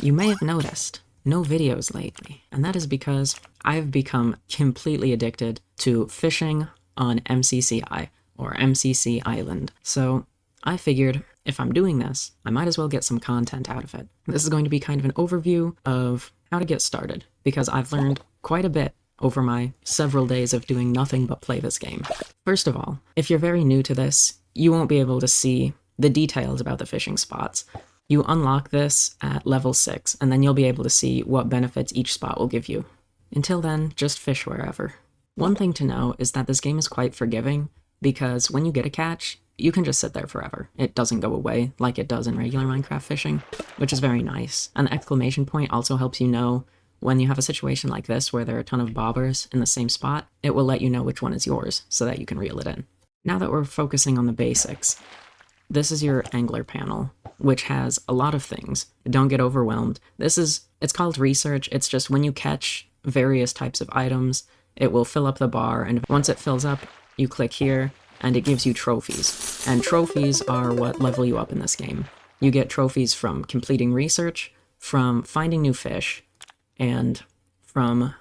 You may have noticed no videos lately, and that is because I've become completely addicted to fishing on MCCI, or MCC Island. So I figured if I'm doing this, I might as well get some content out of it. This is going to be kind of an overview of how to get started, because I've learned quite a bit over my several days of doing nothing but play this game. First of all, if you're very new to this, you won't be able to see the details about the fishing spots. You unlock this at level 6, and then you'll be able to see what benefits each spot will give you. Until then, just fish wherever. One thing to know is that this game is quite forgiving, because when you get a catch, you can just sit there forever. It doesn't go away like it does in regular Minecraft fishing, which is very nice. And the exclamation point also helps you know when you have a situation like this where there are a ton of bobbers in the same spot, it will let you know which one is yours so that you can reel it in. Now that we're focusing on the basics, this is your angler panel, which has a lot of things. Don't get overwhelmed. It's called research. It's just when you catch various types of items, it will fill up the bar, and once it fills up, you click here, and it gives you trophies. And trophies are what level you up in this game. You get trophies from completing research, from finding new fish, and from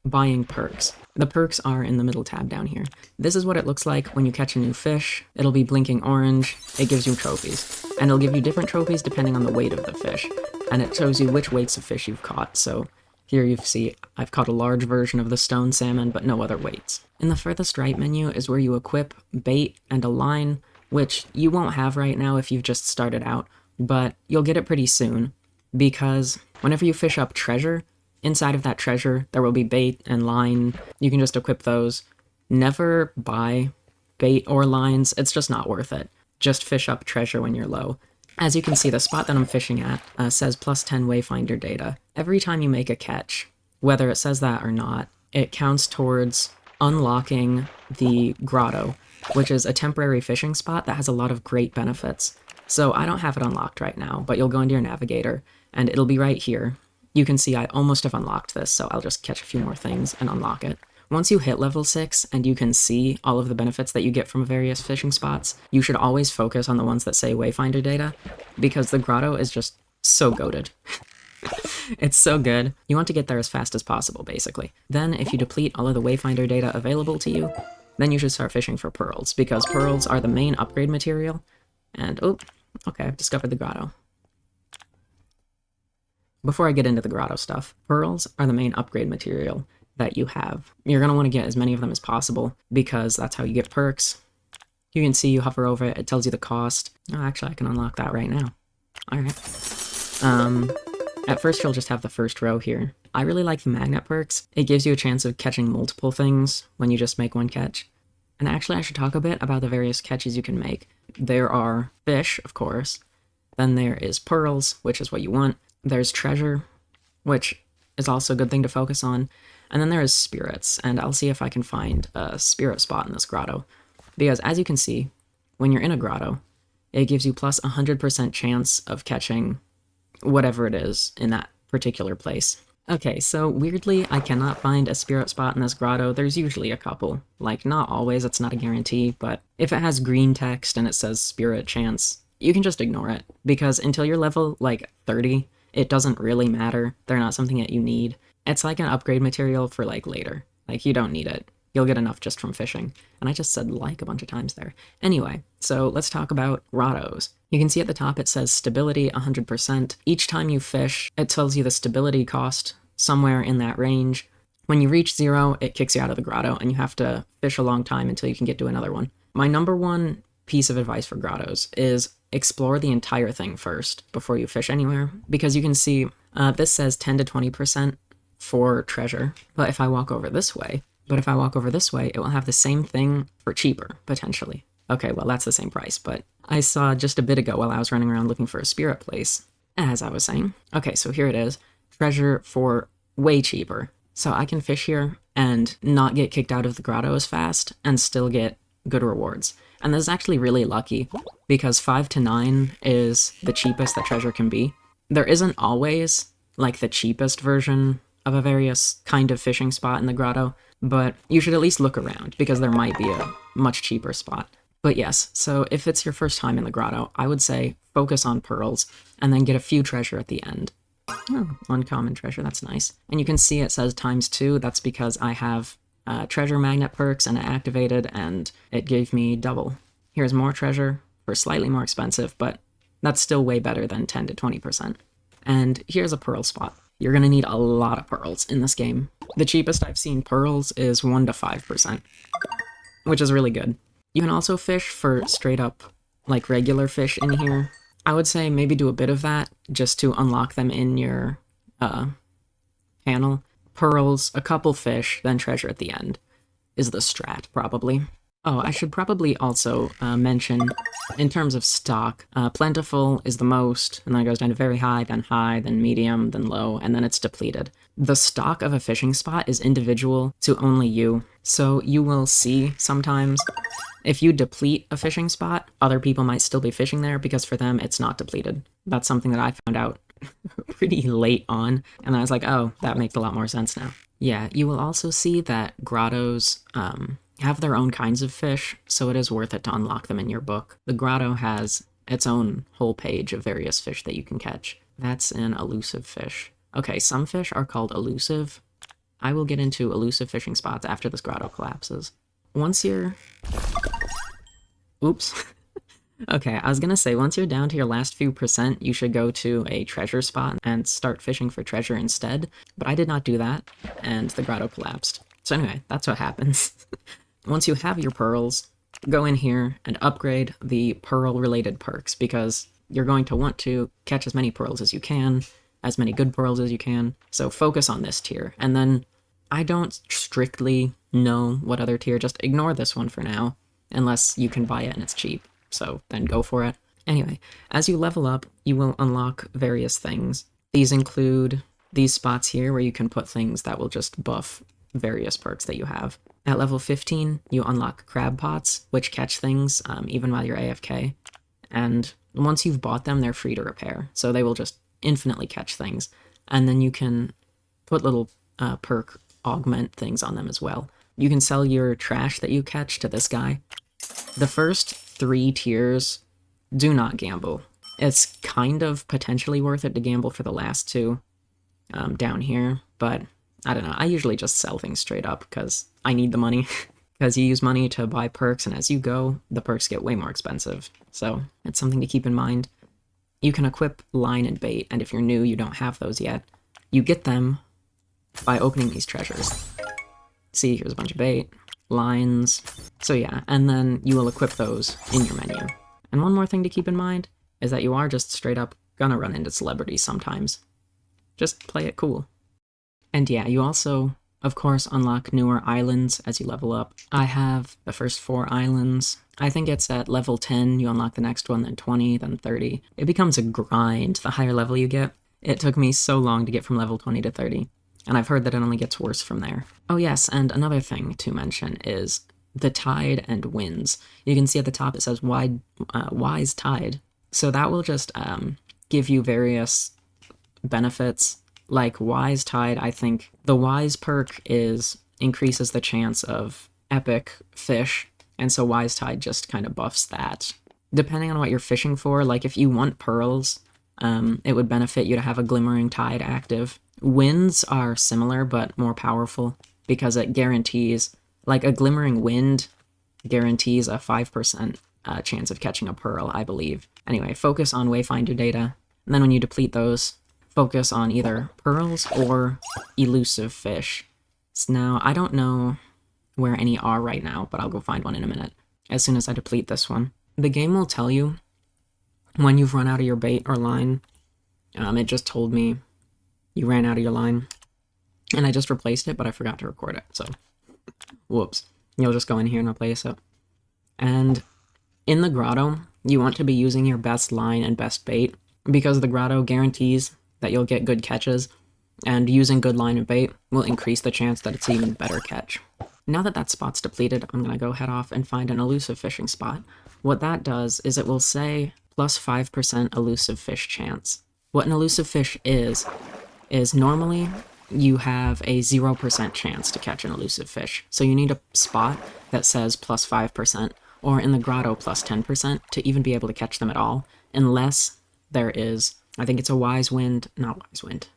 buying perks. The perks are in the middle tab down here. This is what it looks like when you catch a new fish. It'll be blinking orange. It gives you trophies. And it'll give you different trophies depending on the weight of the fish. And it shows you which weights of fish you've caught. So here you see I've caught a large version of the stone salmon, but no other weights. In the furthest right menu is where you equip bait and a line, which you won't have right now if you've just started out, but you'll get it pretty soon, because whenever you fish up treasure, inside of that treasure, there will be bait and line. You can just equip those. Never buy bait or lines. It's just not worth it. Just fish up treasure when you're low. As you can see, the spot that I'm fishing at says +10 wayfinder data. Every time you make a catch, whether it says that or not, it counts towards unlocking the Grotto, which is a temporary fishing spot that has a lot of great benefits. So I don't have it unlocked right now, but you'll go into your navigator, and it'll be right here. You can see I almost have unlocked this, so I'll just catch a few more things and unlock it. Once you hit level 6 and you can see all of the benefits that you get from various fishing spots, you should always focus on the ones that say wayfinder data, because the Grotto is just so goated. It's so good. You want to get there as fast as possible, basically. Then, if you deplete all of the wayfinder data available to you, then you should start fishing for pearls, because pearls are the main upgrade material. And, oh, okay, I've discovered the Grotto. Before I get into the Grotto stuff, pearls are the main upgrade material that you have. You're going to want to get as many of them as possible, because that's how you get perks. You can see you hover over it, it tells you the cost. Oh, actually, I can unlock that right now. Alright. At first you'll just have the first row here. I really like the magnet perks. It gives you a chance of catching multiple things when you just make one catch. And actually I should talk a bit about the various catches you can make. There are fish, of course. Then there is pearls, which is what you want. There's treasure, which is also a good thing to focus on. And then there is spirits, and I'll see if I can find a spirit spot in this grotto. Because as you can see, when you're in a grotto, it gives you plus 100% chance of catching whatever it is in that particular place. Okay, so weirdly, I cannot find a spirit spot in this grotto. There's usually a couple. Like, not always, it's not a guarantee, but if it has green text and it says spirit chance, you can just ignore it. Because until you're level, like, 30, it doesn't really matter. They're not something that you need. It's like an upgrade material for, like, later. Like, you don't need it. You'll get enough just from fishing. And I just said like a bunch of times there. Anyway, so let's talk about grottos. You can see at the top it says stability 100%. Each time you fish, it tells you the stability cost somewhere in that range. When you reach 0, it kicks you out of the grotto, and you have to fish a long time until you can get to another one. My number one piece of advice for grottos is explore the entire thing first before you fish anywhere, because you can see this says 10 to 20% for treasure, but if I walk over this way, it will have the same thing for cheaper, potentially. Okay, well, that's the same price, but I saw just a bit ago while I was running around looking for a spirit place, as I was saying. Okay, so here it is. Treasure for way cheaper. So I can fish here and not get kicked out of the grotto as fast and still get good rewards. And this is actually really lucky, because 5 to 9 is the cheapest that treasure can be. There isn't always, like, the cheapest version of a various kind of fishing spot in the grotto, but you should at least look around, because there might be a much cheaper spot. But yes, so if it's your first time in the grotto, I would say focus on pearls, and then get a few treasure at the end. Oh, uncommon treasure, that's nice. And you can see it says ×2, that's because I have treasure magnet perks and it activated and it gave me double. Here's more treasure for slightly more expensive, but that's still way better than 10 to 20%. And here's a pearl spot. You're gonna need a lot of pearls in this game. The cheapest I've seen pearls is 1 to 5%, which is really good. You can also fish for straight up, like, regular fish in here. I would say maybe do a bit of that just to unlock them in your panel. Pearls, a couple fish, then treasure at the end is the strat, probably. Oh, I should probably also mention, in terms of stock, plentiful is the most, and then it goes down to very high, then medium, then low, and then it's depleted. The stock of a fishing spot is individual to only you, so you will see sometimes if you deplete a fishing spot, other people might still be fishing there because for them it's not depleted. That's something that I found out pretty late on, and I was like, oh, that makes a lot more sense now. Yeah, you will also see that grottos have their own kinds of fish, so it is worth it to unlock them in your book. The grotto has its own whole page of various fish that you can catch. That's an elusive fish. Okay, some fish are called elusive. I will get into elusive fishing spots after this grotto collapses. Once you're... Oops. Okay, I was gonna say, once you're down to your last few percent, you should go to a treasure spot and start fishing for treasure instead, but I did not do that, and the grotto collapsed. So anyway, that's what happens. Once you have your pearls, go in here and upgrade the pearl-related perks, because you're going to want to catch as many pearls as you can, as many good pearls as you can, so focus on this tier. And then, I don't strictly know what other tier, just ignore this one for now, unless you can buy it and it's cheap, so then go for it. Anyway, as you level up, you will unlock various things. These include these spots here where you can put things that will just buff various perks that you have. At level 15, you unlock crab pots, which catch things even while you're AFK. And once you've bought them, they're free to repair, so they will just infinitely catch things. And then you can put little perk augment things on them as well. You can sell your trash that you catch to this guy. The first 3 tiers, do not gamble. It's kind of potentially worth it to gamble for the last 2 down here, but I don't know, I usually just sell things straight up because I need the money. Because you use money to buy perks, and as you go, the perks get way more expensive. So it's something to keep in mind. You can equip line and bait, and if you're new, you don't have those yet. You get them by opening these treasures. See, here's a bunch of bait, lines. So yeah, and then you will equip those in your menu. And one more thing to keep in mind is that you are just straight up gonna run into celebrities sometimes. Just play it cool. And yeah, you also, of course, unlock newer islands as you level up. I have the first 4 islands. I think it's at level 10, you unlock the next one, then 20, then 30. It becomes a grind the higher level you get. It took me so long to get from level 20 to 30, and I've heard that it only gets worse from there. Oh yes, and another thing to mention is the tide and winds. You can see at the top it says wise tide. So that will just give you various benefits. Like Wise Tide, I think the Wise perk increases the chance of epic fish, and so Wise Tide just kind of buffs that. Depending on what you're fishing for, like if you want pearls, it would benefit you to have a Glimmering Tide active. Winds are similar, but more powerful, because it guarantees, like a Glimmering Wind guarantees a 5% chance of catching a pearl, I believe. Anyway, focus on Wayfinder data, and then when you deplete those, focus on either pearls or elusive fish. So now, I don't know where any are right now, but I'll go find one in a minute, as soon as I deplete this one. The game will tell you when you've run out of your bait or line. It just told me you ran out of your line, and I just replaced it, but I forgot to record it, so whoops. You'll just go in here and replace it. And in the grotto, you want to be using your best line and best bait, because the grotto guarantees that you'll get good catches, and using good line and bait will increase the chance that it's even better catch. Now that that spot's depleted, I'm gonna go head off and find an elusive fishing spot. What that does is it will say plus 5% elusive fish chance. What an elusive fish is normally you have a 0% chance to catch an elusive fish. So you need a spot that says plus 5%, or in the grotto plus 10% to even be able to catch them at all, unless there is I think it's a wise wind, not wise wind.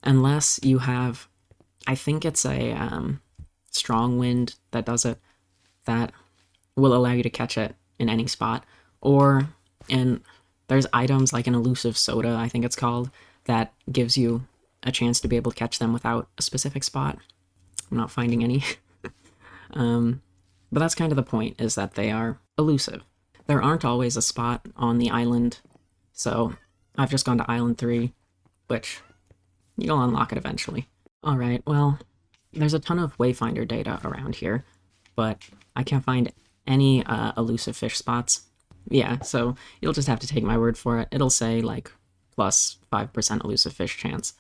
Unless you have, I think it's a strong wind that does it, that will allow you to catch it in any spot. Or, and there's items like an elusive soda, I think it's called, that gives you a chance to be able to catch them without a specific spot. I'm not finding any. But that's kind of the point, is that they are elusive. There aren't always a spot on the island, so I've just gone to Island 3, which you'll unlock it eventually. Alright, well, there's a ton of Wayfinder data around here, but I can't find any elusive fish spots. Yeah, so you'll just have to take my word for it. It'll say, like, plus 5% elusive fish chance.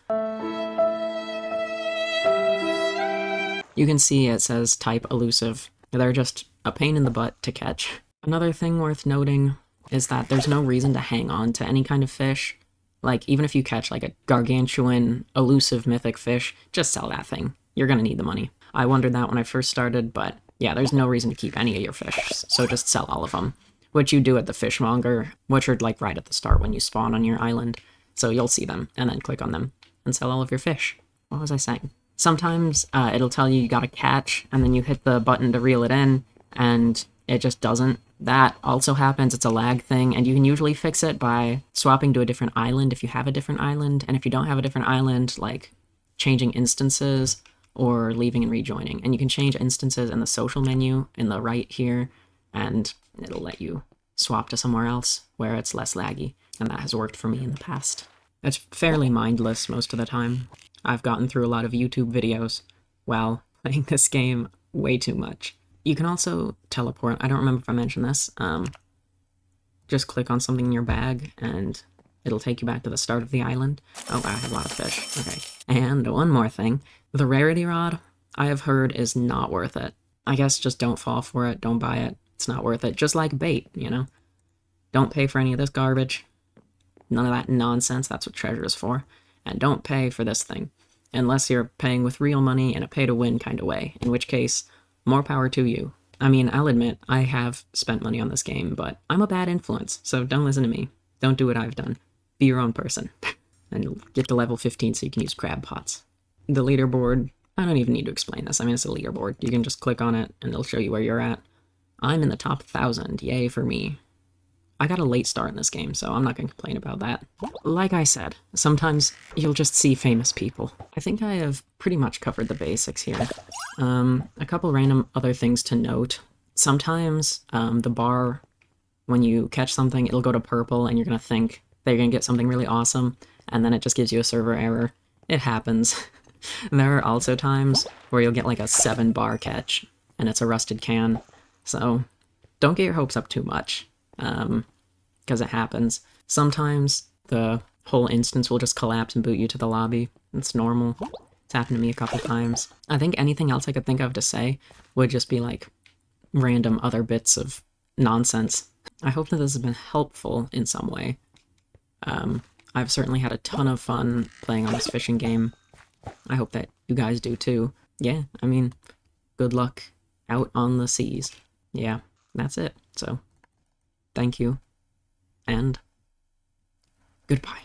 You can see it says type elusive. They're just a pain in the butt to catch. Another thing worth noting is that there's no reason to hang on to any kind of fish. Like, even if you catch, like, a gargantuan, elusive mythic fish, just sell that thing. You're gonna need the money. I wondered that when I first started, but yeah, there's no reason to keep any of your fish, so just sell all of them. Which you do at the fishmonger, which are, like, right at the start when you spawn on your island. So you'll see them, and then click on them, and sell all of your fish. What was I saying? Sometimes it'll tell you gotta catch, and then you hit the button to reel it in, and it just doesn't. That also happens, it's a lag thing, and you can usually fix it by swapping to a different island if you have a different island, and if you don't have a different island, like changing instances or leaving and rejoining. And you can change instances in the social menu in the right here, and it'll let you swap to somewhere else where it's less laggy, and that has worked for me in the past. It's fairly mindless most of the time. I've gotten through a lot of YouTube videos while playing this game way too much. You can also teleport. I don't remember if I mentioned this. Just click on something in your bag, and it'll take you back to the start of the island. Oh, I have a lot of fish. Okay. And one more thing. The rarity rod, I have heard, is not worth it. I guess just don't fall for it. Don't buy it. It's not worth it. Just like bait, you know? Don't pay for any of this garbage. None of that nonsense. That's what treasure is for. And don't pay for this thing. Unless you're paying with real money in a pay-to-win kind of way. In which case, more power to you. I mean, I'll admit, I have spent money on this game, but I'm a bad influence, so don't listen to me. Don't do what I've done. Be your own person. And you'll get to level 15 so you can use crab pots. The leaderboard, I don't even need to explain this. I mean, it's a leaderboard. You can just click on it, and it'll show you where you're at. I'm in the top 1,000. Yay for me. I got a late start in this game, so I'm not going to complain about that. Like I said, sometimes you'll just see famous people. I think I have pretty much covered the basics here. A couple random other things to note. Sometimes the bar, when you catch something, it'll go to purple, and you're going to think that you're going to get something really awesome, and then it just gives you a server error. It happens. There are also times where you'll get like a 7-bar catch, and it's a rusted can. So don't get your hopes up too much. Because it happens. Sometimes the whole instance will just collapse and boot you to the lobby. It's normal. It's happened to me a couple times. I think anything else I could think of to say would just be like random other bits of nonsense. I hope that this has been helpful in some way. I've certainly had a ton of fun playing on this fishing game. I hope that you guys do too. Yeah, I mean, good luck out on the seas. Yeah, that's it. So, thank you, and goodbye.